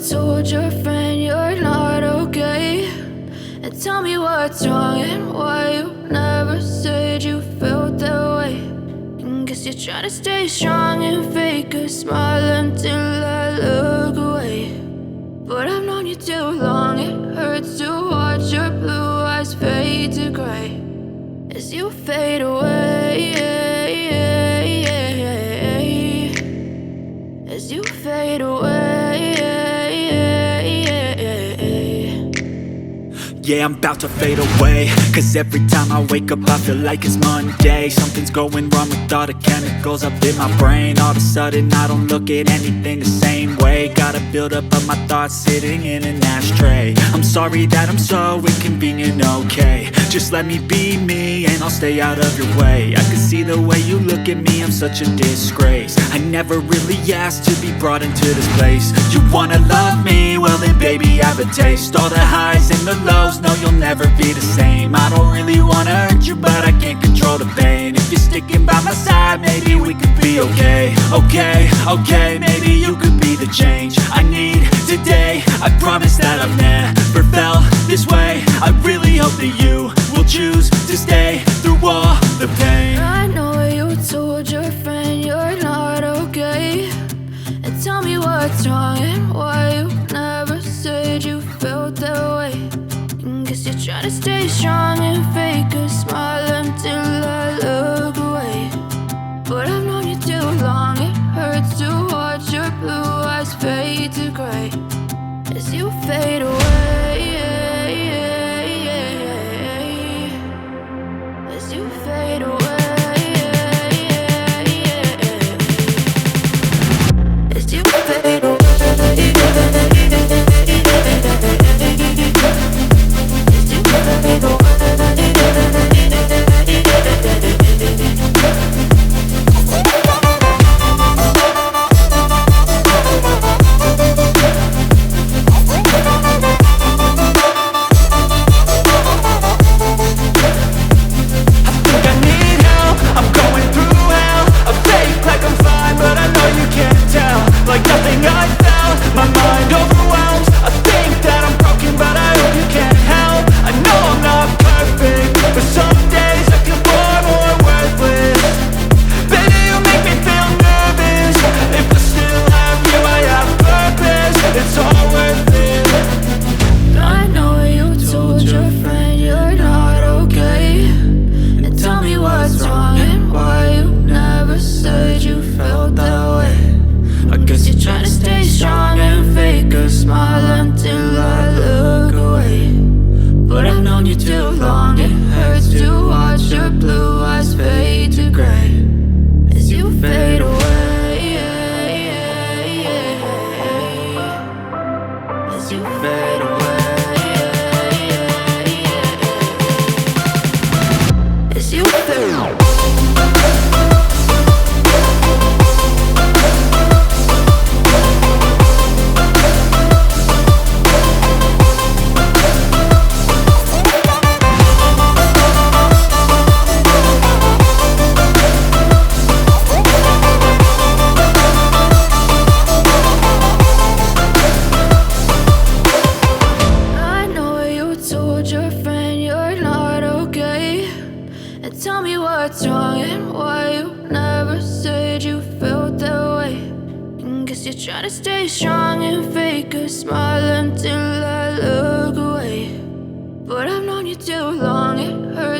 told your friend you're not okay, and tell me what's wrong and why you never said you felt that way. And guess you're trying to stay strong and fake a smile until I look away. But I've known you too long, it hurts to watch your blue eyes fade to gray as you fade away, as you fade away. Yeah, I'm about to fade away, cause every time I wake up I feel like it's Monday. Something's going wrong with all the chemicals up in my brain. All of a sudden I don't look at anything the same way. Gotta build up of my thoughts sitting in an ashtray. I'm sorry that I'm so inconvenient, okay. Just let me be me and I'll stay out of your way. I can see the way you look at me, I'm such a disgrace. I never really asked to be brought into this place. You wanna love me? Well then baby have a taste. All the highs and the lows, no you'll never be the same. I don't really wanna hurt you but I can't control the pain. If you're sticking by my side maybe we could be okay. Okay, maybe you could be the change I need today. I promise that I've never felt this way. I really hope that you will choose to stay through all the pain. I know you told your friend you're not okay, and tell me what's wrong and why you never said you felt that way. And guess you're trying to stay strong and fake a smile until I look away. But I've known you too long, it hurts to watch your blue eyes fade to gray as you fade away, as you fade away, as you fade away. Like nothing I felt, my mind overwhelmed. I think that I'm broken, but I hope you can't help. I know I'm not perfect, but some days I feel far more worthless. Baby, you make me feel nervous. If I still have you, I have purpose. It's all worth it. I know you told your friend you're not okay, and tell me what's wrong and why you never said you felt that way. I guess you're trying to stay strong and fake a smile until I look away. But I've known you too long, it hurts to watch your blue eyes fade to gray as you fade away, as you fade away, as you fade away. Your friend you're not okay, and tell me what's wrong and why you never said you felt that way. And guess you're trying to stay strong and fake a smile until I look away. But I've known you too long, it hurts